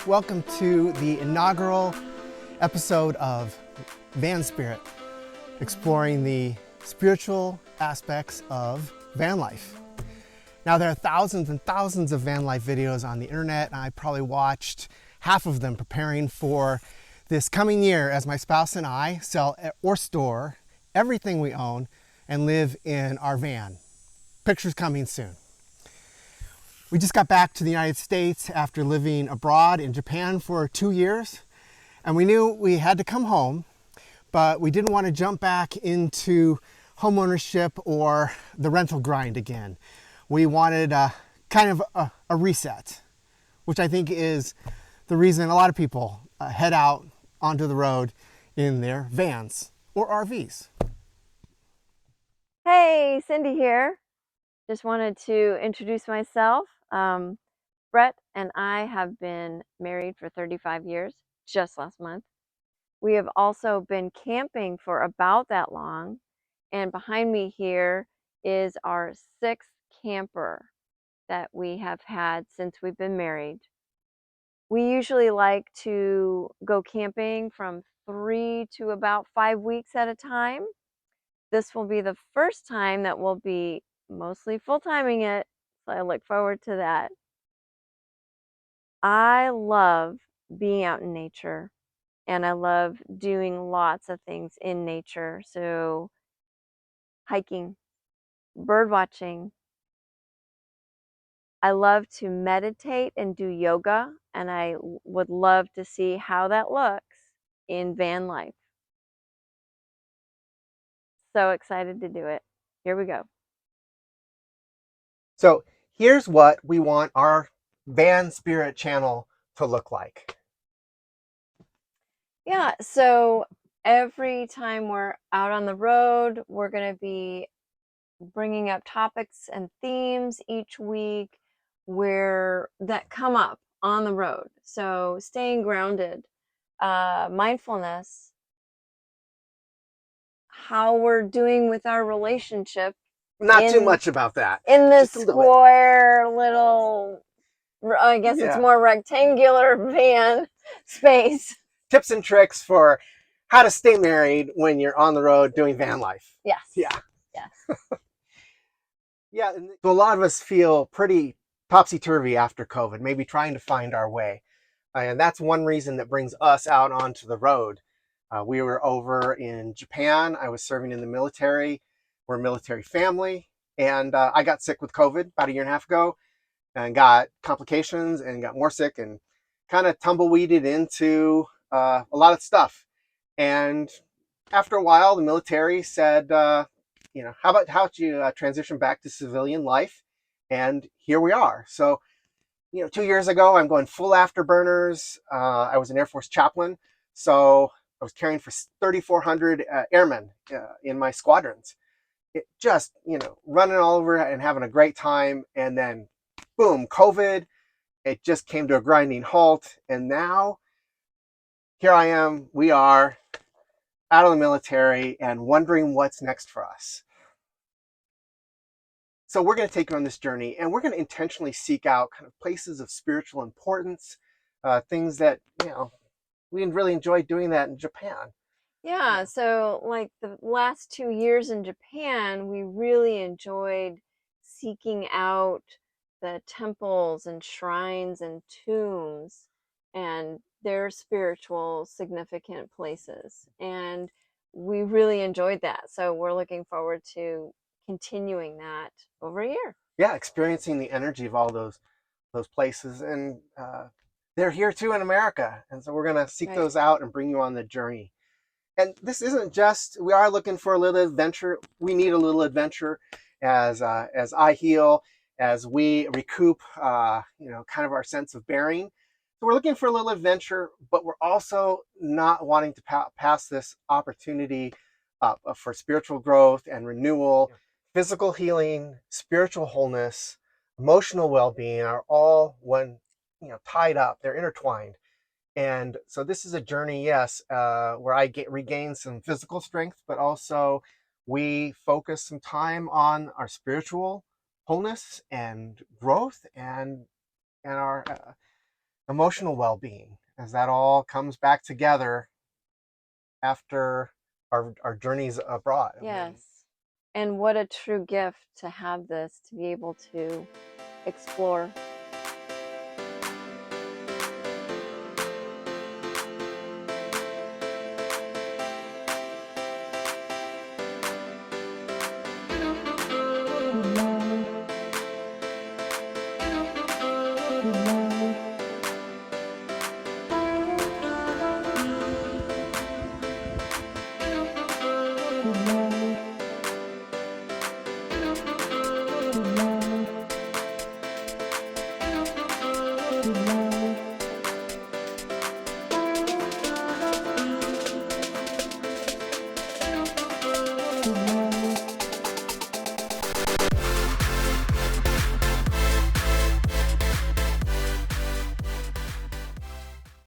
Welcome to the inaugural episode of VanSpirit, exploring the spiritual aspects of van life. Now, there are thousands and thousands of van life videos on the internet, and I probably watched half of them preparing for this coming year as my spouse and I sell or store everything we own and live in our van. Pictures coming soon. We just got back to the United States after living abroad in Japan for 2 years, and we knew we had to come home, but we didn't want to jump back into homeownership or the rental grind again. We wanted kind of a reset, which I think is the reason a lot of people head out onto the road in their vans or RVs. Hey, Cindy here. Just wanted to introduce myself. Bret and I have been married for 35 years, just last month. We have also been camping for about that long, and behind me here is our 6th camper that we have had since we've been married. We usually like to go camping from 3 to about 5 weeks at a time. This will be the first time that we'll be mostly full-timing it, so I look forward to that. I love being out in nature, and I love doing lots of things in nature. So hiking, bird watching. I love to meditate and do yoga, and I would love to see how that looks in van life. So excited to do it. Here we go. So here's what we want our VanSpirit channel to look like. Yeah, so every time we're out on the road, we're going to be bringing up topics and themes each week that come up on the road. So staying grounded, mindfulness, how we're doing with our relationship. Not too much about that. In this square little, I guess it's more rectangular van space. Tips and tricks for how to stay married when you're on the road doing van life. Yes. Yeah. Yes. Yeah. And so a lot of us feel pretty topsy-turvy after COVID, maybe trying to find our way. And that's one reason that brings us out onto the road. We were over in Japan. I was serving in the military. We're a military family. And I got sick with COVID about 1.5 years ago and got complications and got more sick and kind of tumbleweeded into a lot of stuff. And after a while, the military said, how about you transition back to civilian life? And here we are. So, 2 years ago, I'm going full afterburners. I was an Air Force chaplain. So I was caring for 3,400 airmen in my squadrons. It just, running all over and having a great time. And then, boom, COVID. It just came to a grinding halt. And now, here I am. We are out of the military and wondering what's next for us. So we're going to take you on this journey, and we're going to intentionally seek out kind of places of spiritual importance, things that, we really enjoyed doing that in Japan. Yeah, so like the last 2 years in Japan, we really enjoyed seeking out the temples and shrines and tombs and their spiritual significant places. And we really enjoyed that. So we're looking forward to continuing that over a year. Yeah, experiencing the energy of all those places. And they're here too in America. And so we're going to seek those out and bring you on the journey. And this isn't just, we are looking for a little adventure. We need a little adventure as I heal, as we recoup, kind of our sense of bearing. So we're looking for a little adventure, but we're also not wanting to pass this opportunity up for spiritual growth and renewal. Physical healing, spiritual wholeness, emotional well-being are all tied up. They're intertwined. And so this is a journey, yes, where I regain some physical strength, but also we focus some time on our spiritual wholeness and growth and our emotional well-being, as that all comes back together after our journeys abroad. Yes. And what a true gift to have this, to be able to explore